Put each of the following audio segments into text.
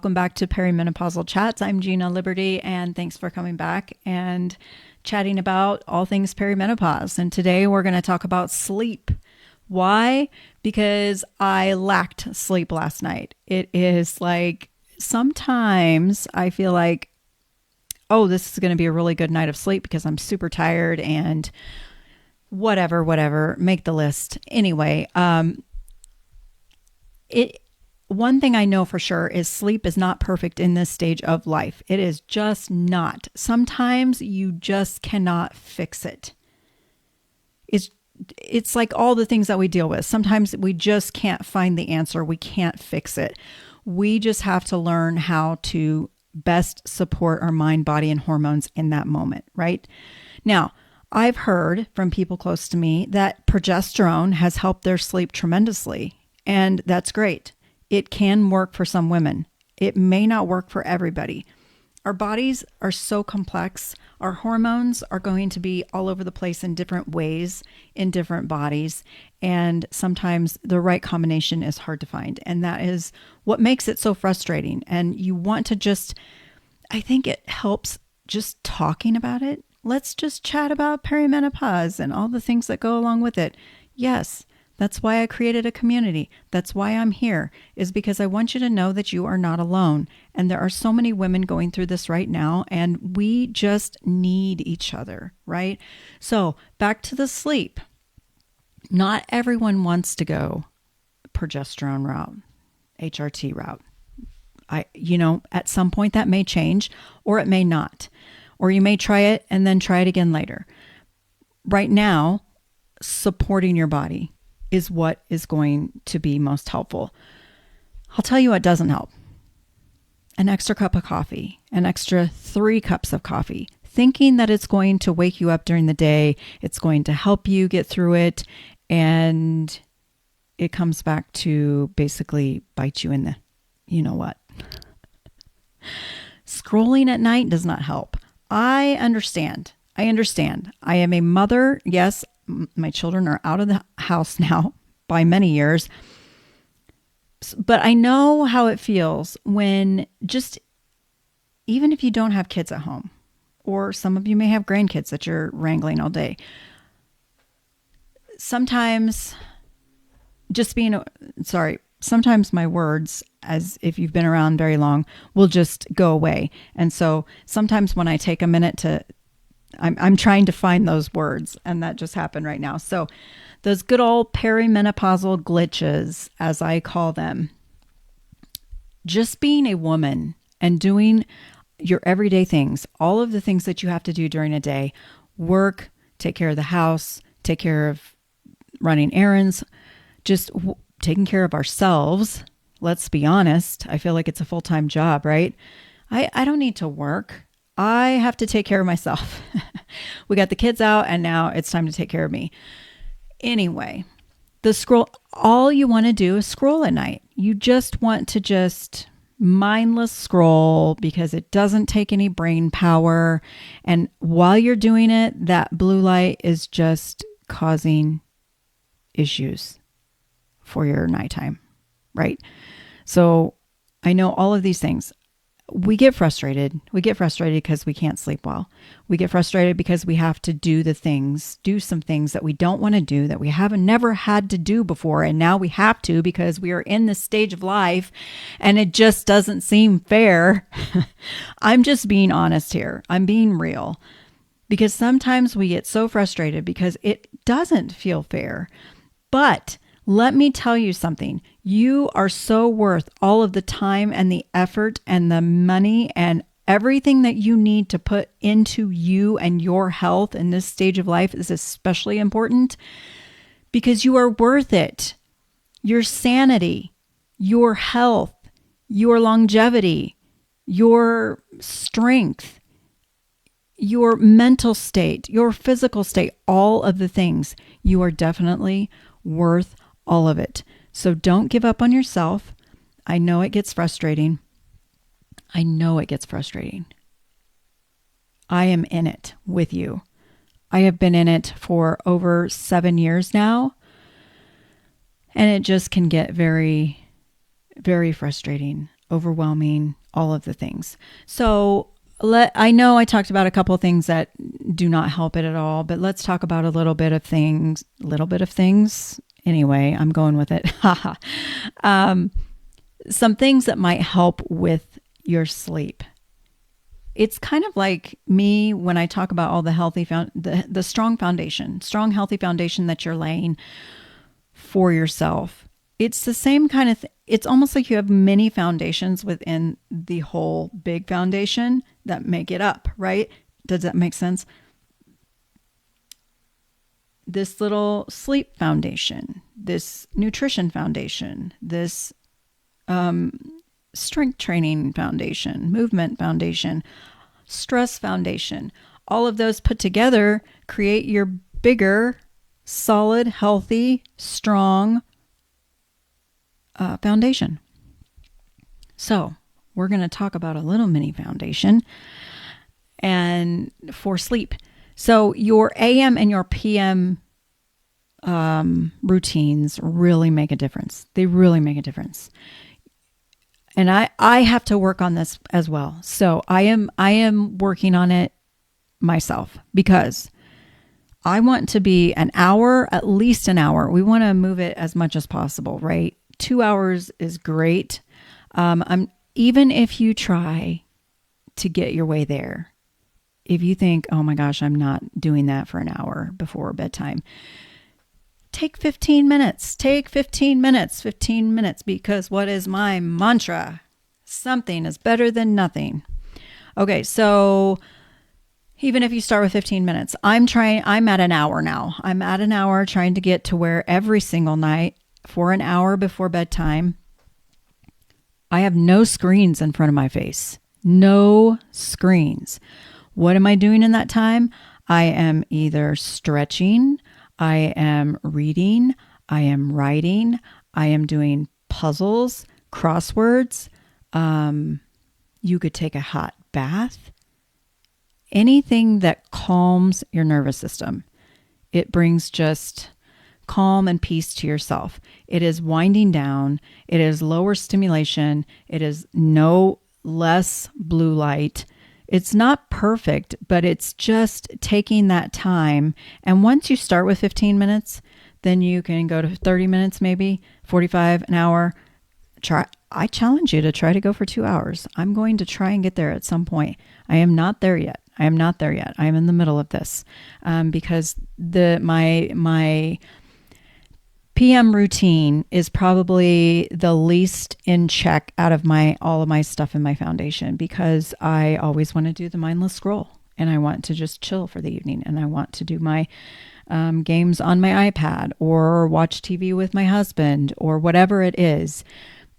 welcome back to Perimenopausal Chats. I'm Gina Liberty, and thanks for coming back and chatting about all things perimenopause. And today we're going to talk about sleep. Why? Because I lacked sleep last night. It is like sometimes I feel like, oh, this is going to be a really good night of sleep because I'm super tired and whatever, make the list. Anyway, one thing I know for sure is sleep is not perfect in this stage of life. It is just not. Sometimes you just cannot fix it. It's like all the things that we deal with. Sometimes we just can't find the answer. We can't fix it. We just have to learn how to best support our mind, body, and hormones in that moment, right? Now, I've heard from people close to me that progesterone has helped their sleep tremendously, and that's great. It can work for some women. It may not work for everybody. Our bodies are so complex. Our hormones are going to be all over the place in different ways in different bodies. And sometimes the right combination is hard to find. And that is what makes it so frustrating. And you want to I think it helps just talking about it. Let's just chat about perimenopause and all the things that go along with it. Yes. That's why I created a community. That's why I'm here, is because I want you to know that you are not alone. And there are so many women going through this right now, and we just need each other, right? So back to the sleep. Not everyone wants to go progesterone route, HRT route. At some point that may change, or it may not. Or you may try it and then try it again later. Right now, supporting your body is what is going to be most helpful. I'll tell you what doesn't help. An extra cup of coffee, an extra 3 cups of coffee, thinking that it's going to wake you up during the day, it's going to help you get through it, and it comes back to basically bite you in the, you know what. Scrolling at night does not help. I understand. I am a mother. Yes, my children are out of the house now by many years. But I know how it feels when even if you don't have kids at home, or some of you may have grandkids that you're wrangling all day. Sometimes sometimes my words, as if you've been around very long, will just go away. And so sometimes when I take a minute I'm trying to find those words, and that just happened right now. So those good old perimenopausal glitches, as I call them, just being a woman and doing your everyday things, all of the things that you have to do during a day, work, take care of the house, take care of running errands, just taking care of ourselves. Let's be honest. I feel like it's a full-time job, right? I don't need to work. I have to take care of myself. We got the kids out, and now it's time to take care of me. Anyway, all you want to do is scroll at night. You just want to mindless scroll because it doesn't take any brain power. And while you're doing it, that blue light is just causing issues for your nighttime, right? So I know all of these things. We get frustrated. We get frustrated because we can't sleep well. We get frustrated because we have to do some things that we don't want to do, that we haven't never had to do before. And now we have to because we are in this stage of life and it just doesn't seem fair. I'm just being honest here. I'm being real because sometimes we get so frustrated because it doesn't feel fair. But let me tell you something. You are so worth all of the time and the effort and the money and everything that you need to put into you, and your health in this stage of life is especially important because you are worth it. Your sanity, your health, your longevity, your strength, your mental state, your physical state, all of the things, you are definitely worth all of it. So don't give up on yourself. I know it gets frustrating. I am in it with you. I have been in it for over 7 years now, and it just can get very, very frustrating. overwhelming, all of the things. So I know I talked about a couple of things that do not help it at all, but let's talk about a little bit of things. Anyway, I'm going with it. Some things that might help with your sleep. It's kind of like me when I talk about all the healthy, the strong foundation, strong, healthy foundation that you're laying for yourself. It's the same kind of it's almost like you have many foundations within the whole big foundation that make it up, right? Does that make sense? This little sleep foundation, this nutrition foundation, this strength training foundation, movement foundation, stress foundation, all of those put together create your bigger, solid, healthy, strong foundation. So we're going to talk about a little mini foundation and for sleep. So your AM and your PM routines really make a difference. They really make a difference. And I have to work on this as well. So I am working on it myself because I want to be an hour, at least an hour. We want to move it as much as possible, right? 2 hours is great. Even if you try to get your way there, if you think, oh my gosh, I'm not doing that for an hour before bedtime, take 15 minutes. Take 15 minutes, 15 minutes, because what is my mantra? Something is better than nothing. Okay, so even if you start with 15 minutes, I'm at an hour now. I'm at an hour trying to get to where every single night for an hour before bedtime, I have no screens in front of my face. No screens. What am I doing in that time? I am either stretching, I am reading, I am writing, I am doing puzzles, crosswords. You could take a hot bath. Anything that calms your nervous system. It brings just calm and peace to yourself. It is winding down. It is lower stimulation. It is no less blue light. It's not perfect, but it's just taking that time. And once you start with 15 minutes, then you can go to 30 minutes, maybe 45, an hour. I challenge you to try to go for 2 hours. I'm going to try and get there at some point. I am not there yet. I am in the middle of this because my PM routine is probably the least in check out of all of my stuff in my foundation because I always want to do the mindless scroll and I want to just chill for the evening and I want to do my games on my iPad or watch TV with my husband or whatever it is.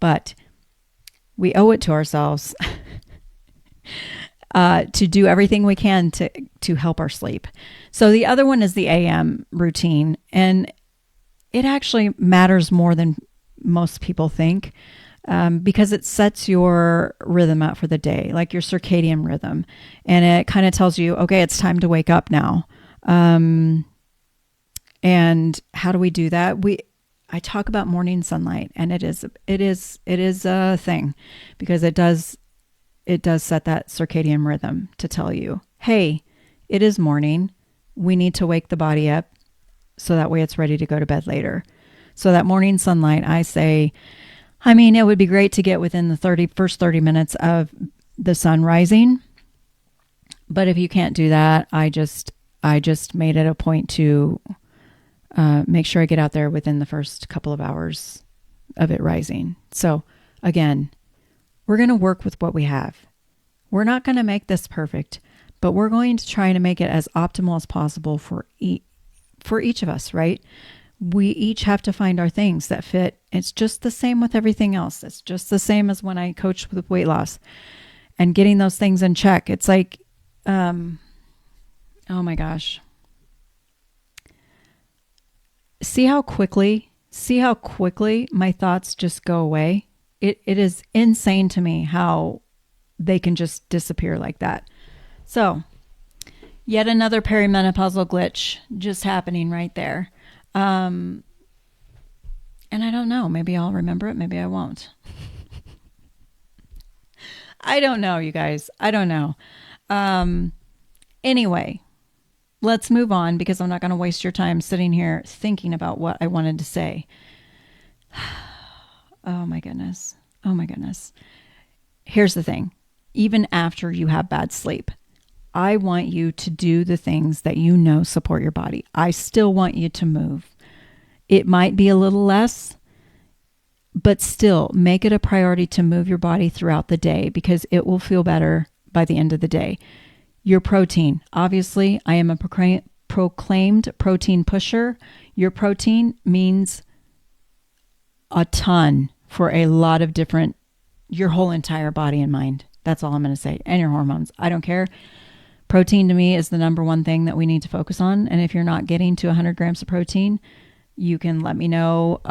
But we owe it to ourselves to do everything we can to help our sleep. So the other one is the AM routine, and it actually matters more than most people think because it sets your rhythm out for the day, like your circadian rhythm, and it kind of tells you, okay, it's time to wake up now. And how do we do that? I talk about morning sunlight, and it is a thing because it does set that circadian rhythm to tell you, hey, it is morning. We need to wake the body up so that way it's ready to go to bed later. So that morning sunlight, it would be great to get within the first 30 minutes of the sun rising. But if you can't do that, I just made it a point to make sure I get out there within the first couple of hours of it rising. So again, we're going to work with what we have. We're not going to make this perfect, but we're going to try to make it as optimal as possible for each of us, right? We each have to find our things that fit. It's just the same with everything else. It's just the same as when I coach with weight loss and getting those things in check. It's like, oh my gosh. See how quickly my thoughts just go away. It is insane to me how they can just disappear like that. So, yet another perimenopausal glitch just happening right there. And I don't know, maybe I'll remember it, maybe I won't. I don't know, you guys. I don't know. Um, anyway, let's move on because I'm not going to waste your time sitting here thinking about what I wanted to say. Oh my goodness. Oh my goodness. Here's the thing. Even after you have bad sleep, I want you to do the things that you know support your body. I still want you to move. It might be a little less, but still make it a priority to move your body throughout the day because it will feel better by the end of the day. Your protein. Obviously, I am a proclaimed protein pusher. Your protein means a ton for a lot of different, your whole entire body and mind. That's all I'm going to say. And your hormones. I don't care. Protein to me is the number one thing that we need to focus on. And if you're not getting to 100 grams of protein, you can let me know.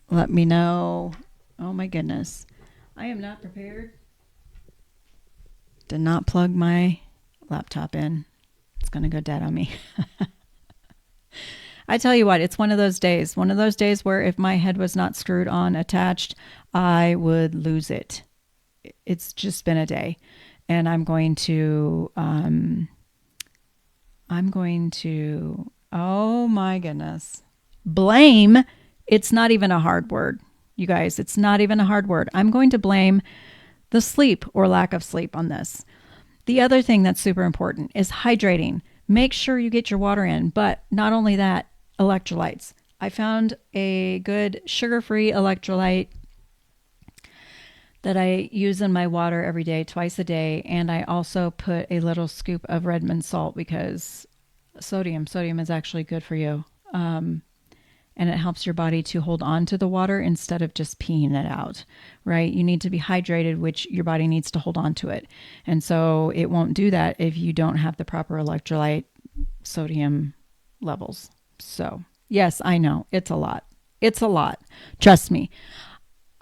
Let me know. Oh my goodness. I am not prepared. Did not plug my laptop in. It's going to go dead on me. I tell you what, it's one of those days where if my head was not screwed on attached, I would lose it. It's just been a day. And I'm going to, oh my goodness, blame. It's not even a hard word, you guys. It's not even a hard word. I'm going to blame the sleep or lack of sleep on this. The other thing that's super important is hydrating. Make sure you get your water in, but not only that, electrolytes. I found a good sugar-free electrolyte that I use in my water every day, twice a day. And I also put a little scoop of Redmond salt because sodium is actually good for you. And it helps your body to hold on to the water instead of just peeing it out, right? You need to be hydrated, which your body needs to hold on to it. And so it won't do that if you don't have the proper electrolyte sodium levels. So yes, I know it's a lot. It's a lot. Trust me.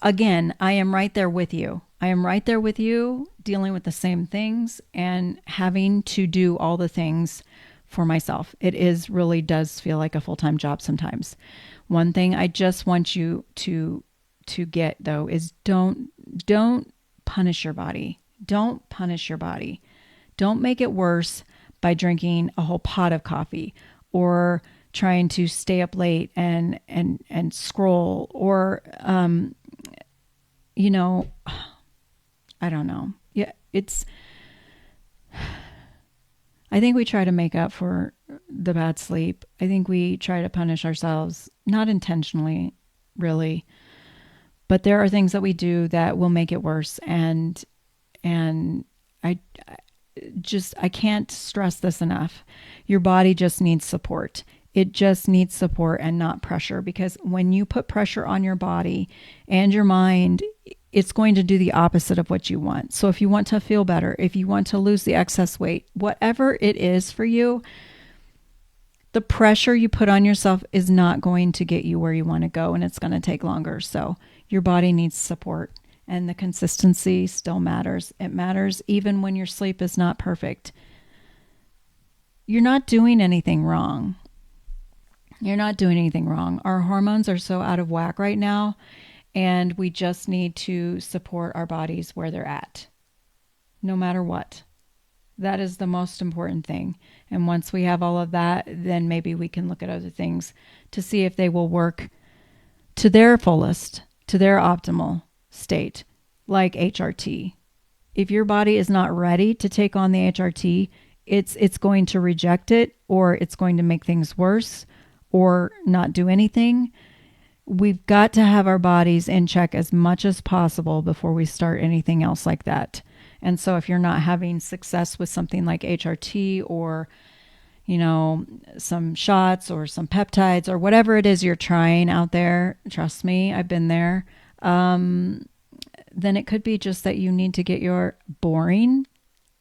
Again, I am right there with you. I am right there with you dealing with the same things and having to do all the things for myself. It really does feel like a full-time job sometimes. One thing I just want you to get though is don't punish your body. Don't punish your body. Don't make it worse by drinking a whole pot of coffee or trying to stay up late and scroll or I don't know. Yeah, I think we try to make up for the bad sleep. I think we try to punish ourselves, not intentionally, really. But there are things that we do that will make it worse. And I can't stress this enough. Your body just needs support. It just needs support and not pressure, because when you put pressure on your body and your mind, it's going to do the opposite of what you want. So if you want to feel better, if you want to lose the excess weight, whatever it is for you, the pressure you put on yourself is not going to get you where you want to go, and it's going to take longer. So your body needs support, and the consistency still matters. It matters even when your sleep is not perfect. You're not doing anything wrong. You're not doing anything wrong. Our hormones are so out of whack right now, and we just need to support our bodies where they're at, no matter what. That is the most important thing. And once we have all of that, then maybe we can look at other things to see if they will work to their fullest, to their optimal state, like HRT. If your body is not ready to take on the HRT, it's going to reject it, or it's going to make things worse, or not do anything. We've got to have our bodies in check as much as possible before we start anything else like that. And so if you're not having success with something like HRT or, some shots or some peptides or whatever it is you're trying out there, trust me, I've been there, then it could be just that you need to get your boring,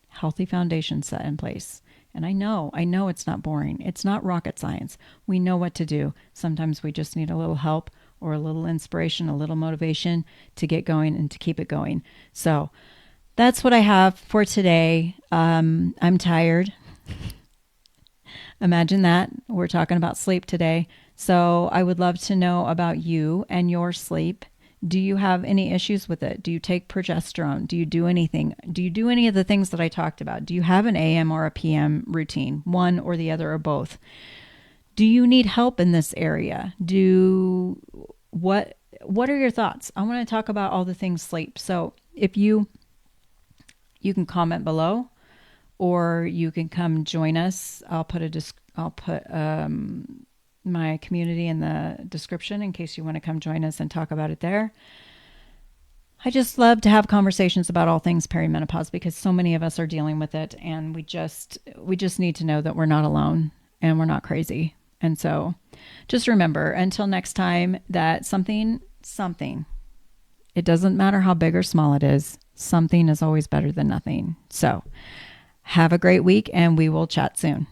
healthy foundation set in place. And I know it's not boring. It's not rocket science. We know what to do. Sometimes we just need a little help or a little inspiration, a little motivation to get going and to keep it going. So that's what I have for today. I'm tired. Imagine that. We're talking about sleep today. So I would love to know about you and your sleep. Do you have any issues with it? Do you take progesterone? Do you do anything? Do you do any of the things that I talked about? Do you have an AM or a PM routine, one or the other or both? Do you need help in this area? What are your thoughts? I want to talk about all the things sleep. So if you can comment below, or you can come join us. I'll put my community in the description in case you want to come join us and talk about it there. I just love to have conversations about all things perimenopause because so many of us are dealing with it, and we just need to know that we're not alone and we're not crazy. And so just remember, until next time, that something, it doesn't matter how big or small it is, something is always better than nothing. So have a great week, and we will chat soon.